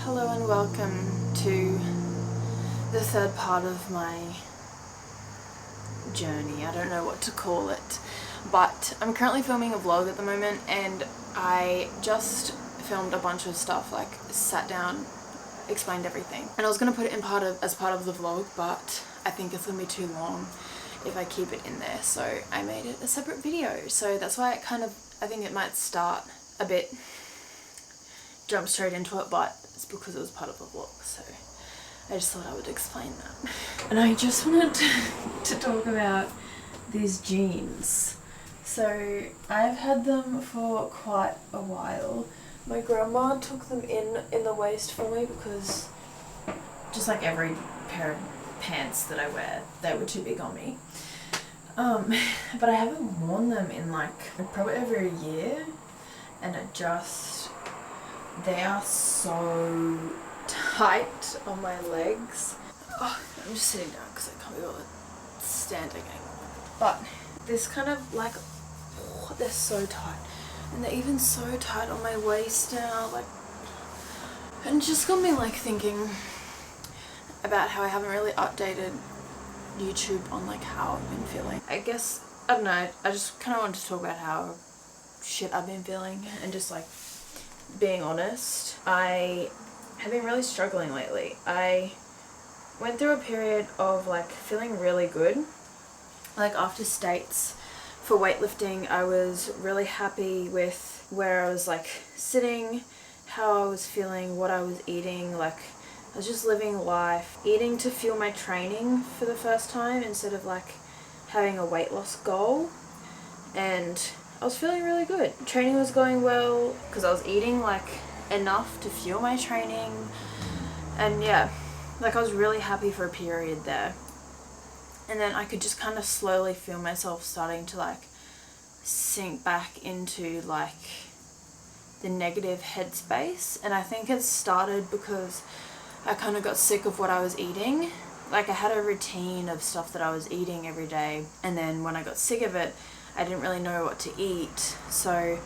Hello and welcome to the third part of my journey. I don't know what to call it, but I'm currently filming a vlog at the moment, and I just filmed a bunch of stuff, like sat down, explained everything, and I was going to put it in as part of the vlog, but I think it's going to be too long if I keep it in there, so I made it a separate video. So that's why I think it might start a bit jump straight into it, but it's because it was part of the vlog, so I just thought I would explain that. And I just wanted to talk about these jeans. So I've had them for quite a while. My grandma took them in the waist for me because just like every pair of pants that I wear, they were too big on me. But I haven't worn them in like probably over a year, and they are so tight on my legs. Oh, I'm just sitting down because I can't be able to stand again. But this kind of like, they're so tight, and they're even so tight on my waist now, like, and it just got me like thinking about how I haven't really updated YouTube on like how I've been feeling. I guess, I don't know, I just kind of wanted to talk about how shit I've been feeling and just like being honest. I have been really struggling lately. I went through a period of like feeling really good. Like after states for weightlifting, I was really happy with where I was like sitting, how I was feeling, what I was eating. Like I was just living life, eating to fuel my training for the first time instead of like having a weight loss goal. And I was feeling really good. Training was going well because I was eating like enough to fuel my training, and yeah, like I was really happy for a period there. And then I could just kind of slowly feel myself starting to like sink back into like the negative headspace, and I think it started because I kind of got sick of what I was eating. Like I had a routine of stuff that I was eating every day, and then when I got sick of it, I didn't really know what to eat, so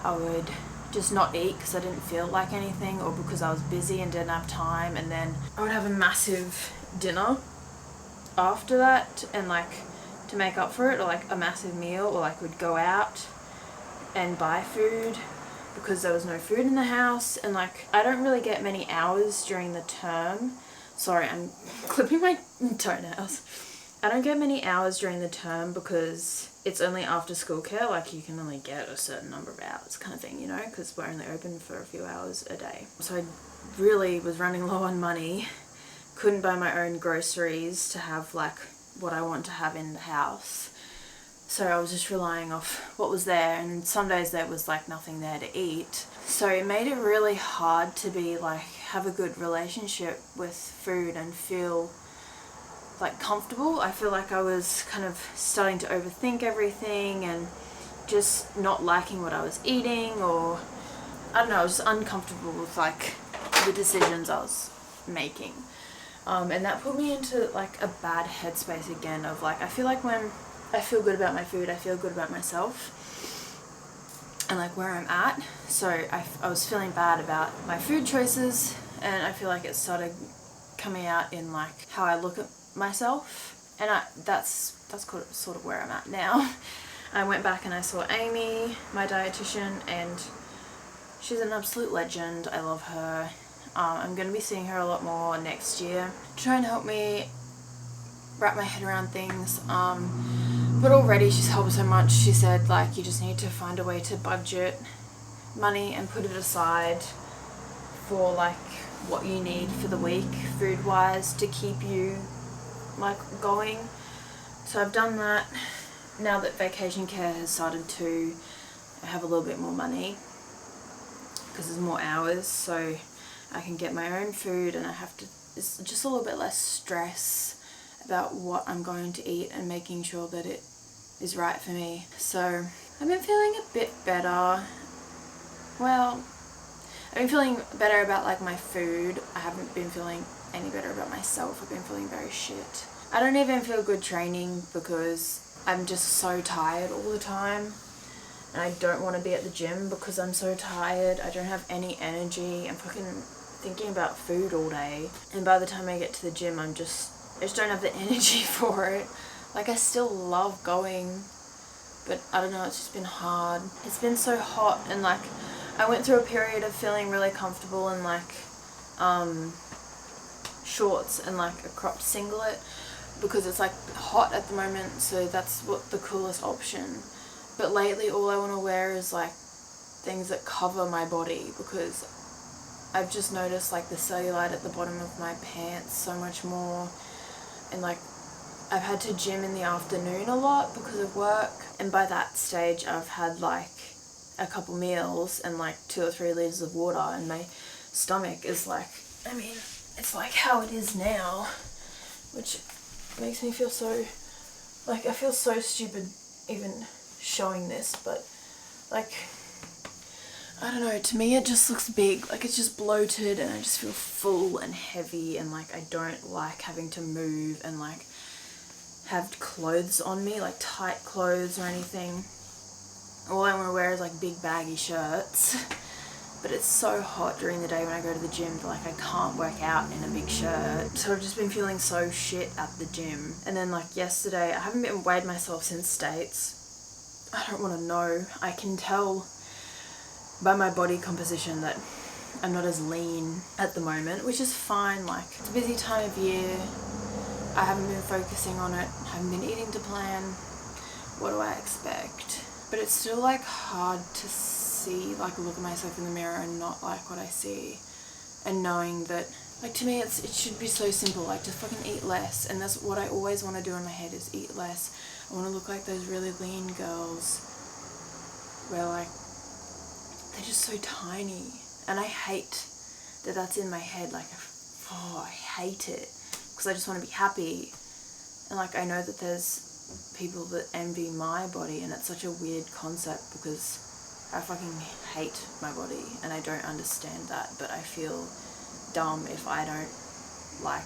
I would just not eat because I didn't feel like anything, or because I was busy and didn't have time, and then I would have a massive dinner after that and like to make up for it, or like a massive meal, or like would go out and buy food because there was no food in the house. And like I don't really get many hours during the term. Sorry, I'm clipping my toenails. I don't get many hours during the term because it's only after school care, like you can only get a certain number of hours kind of thing, you know, because we're only open for a few hours a day. So I really was running low on money, couldn't buy my own groceries to have like what I want to have in the house. So I was just relying off what was there, and some days there was like nothing there to eat. So it made it really hard to be like, have a good relationship with food and feel like comfortable. I feel like I was kind of starting to overthink everything and just not liking what I was eating, or I don't know, I was just uncomfortable with like the decisions I was making. And that put me into like a bad headspace again of like, I feel like when I feel good about my food, I feel good about myself and like where I'm at. So I was feeling bad about my food choices, and I feel like it started coming out in like how I look at myself, and that's sort of where I'm at now. I went back and I saw Amy, my dietitian, and she's an absolute legend. I love her. I'm going to be seeing her a lot more next year to try and help me wrap my head around things, but already she's helped so much. She said like you just need to find a way to budget money and put it aside for like what you need for the week food wise to keep you like going. So I've done that. Now that vacation care has started to have a little bit more money because there's more hours, so I can get my own food, and it's just a little bit less stress about what I'm going to eat and making sure that it is right for me. So I've been feeling a bit better. Well, I've been feeling better about like my food. I haven't been feeling any better about myself. I've been feeling very shit. I don't even feel good training because I'm just so tired all the time, and I don't want to be at the gym because I'm so tired. I don't have any energy. I'm fucking thinking about food all day, and by the time I get to the gym I just don't have the energy for it. Like, I still love going, but I don't know, it's just been hard. It's been so hot, and like I went through a period of feeling really comfortable in like shorts and like a cropped singlet, because it's like hot at the moment, so that's what the coolest option. But lately all I want to wear is like things that cover my body, because I've just noticed like the cellulite at the bottom of my pants so much more, and like I've had to gym in the afternoon a lot because of work, and by that stage I've had like a couple meals and like 2 or 3 liters of water, and my stomach is like, I mean, it's like how it is now, which makes me feel so, like, I feel so stupid even showing this, but like, I don't know, to me it just looks big, like it's just bloated, and I just feel full and heavy, and like I don't like having to move and like have clothes on me, like tight clothes or anything. All I want to wear is like big baggy shirts. But it's so hot during the day when I go to the gym that like I can't work out in a big shirt. So I've just been feeling so shit at the gym. And then like yesterday, I haven't been weighed myself since States. I don't want to know. I can tell by my body composition that I'm not as lean at the moment, which is fine. Like, it's a busy time of year. I haven't been focusing on it. I haven't been eating to plan. What do I expect? But it's still like hard to see, like look at myself in the mirror and not like what I see, and knowing that, like, to me it should be so simple, like just fucking eat less. And that's what I always want to do in my head, is eat less. I want to look like those really lean girls where like they're just so tiny, and I hate that that's in my head. Like, oh, I hate it, because I just want to be happy. And like I know that there's people that envy my body, and it's such a weird concept because I fucking hate my body and I don't understand that, but I feel dumb if I don't like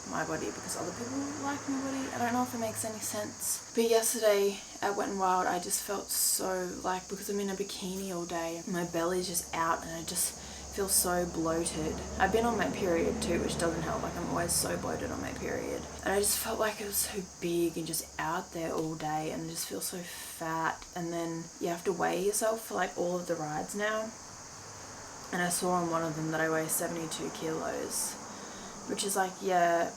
my body because other people like my body. I don't know if it makes any sense. But yesterday at Wet n Wild, I just felt so like, because I'm in a bikini all day, my belly's just out and I just feel so bloated. I've been on my period too, which doesn't help. Like, I'm always so bloated on my period, and I just felt like it was so big and just out there all day, and I just feel so fat. And then you have to weigh yourself for like all of the rides now, and I saw on one of them that I weigh 72 kilos, which is like, yeah,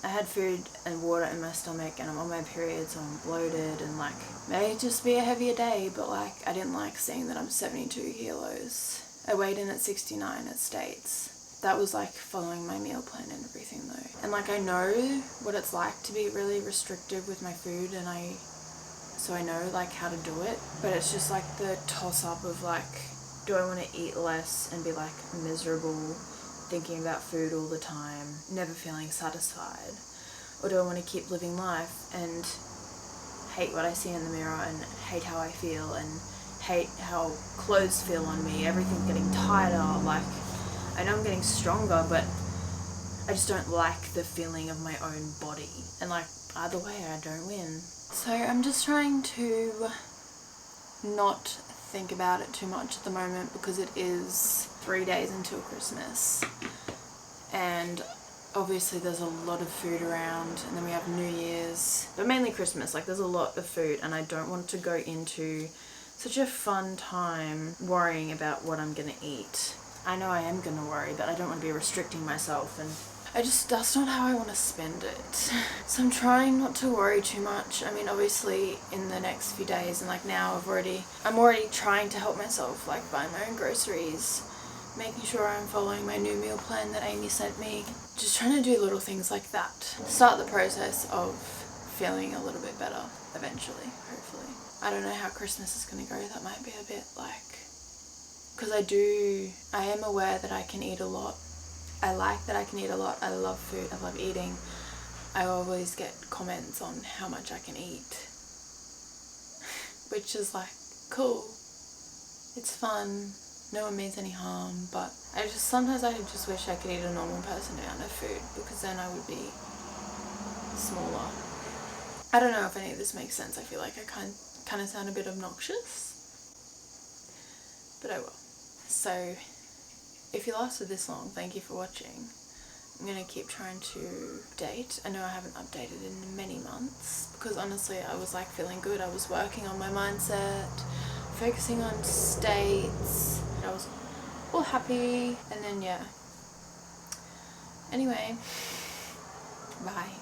I had food and water in my stomach and I'm on my period, so I'm bloated, and like, may just be a heavier day, but like, I didn't like seeing that I'm 72 kilos. I weighed in at 69 at States. That was like following my meal plan and everything though. And like, I know what it's like to be really restrictive with my food, and so I know like how to do it, but it's just like the toss up of like, do I want to eat less and be like miserable, thinking about food all the time, never feeling satisfied? Or do I want to keep living life and hate what I see in the mirror and hate how I feel and hate how clothes feel on me, everything getting tighter? Like, I know I'm getting stronger, but I just don't like the feeling of my own body. And like, either way, I don't win. So I'm just trying to not think about it too much at the moment, because it is 3 days until Christmas, and obviously there's a lot of food around, and then we have New Year's, but mainly Christmas. Like, there's a lot of food, and I don't want to go into such a fun time worrying about what I'm gonna eat. I know I am gonna worry, but I don't want to be restricting myself, and that's not how I want to spend it. So I'm trying not to worry too much. I mean, obviously in the next few days, and like now I'm already trying to help myself, like buy my own groceries, making sure I'm following my new meal plan that Amy sent me. Just trying to do little things like that. Start the process of feeling a little bit better eventually, hopefully. I don't know how Christmas is going to go. That might be a bit like, because I am aware that I can eat a lot. I like that I can eat a lot. I love food. I love eating. I always get comments on how much I can eat, which is like, cool. It's fun. No one means any harm, but sometimes I just wish I could eat a normal person amount of food, because then I would be smaller. I don't know if any of this makes sense. I feel like I kind of sound a bit obnoxious, but I will. So if you lasted this long, thank you for watching. I'm gonna keep trying to update. I know I haven't updated in many months because honestly I was like feeling good. I was working on my mindset, focusing on states. I was all happy, and then yeah. Anyway, bye.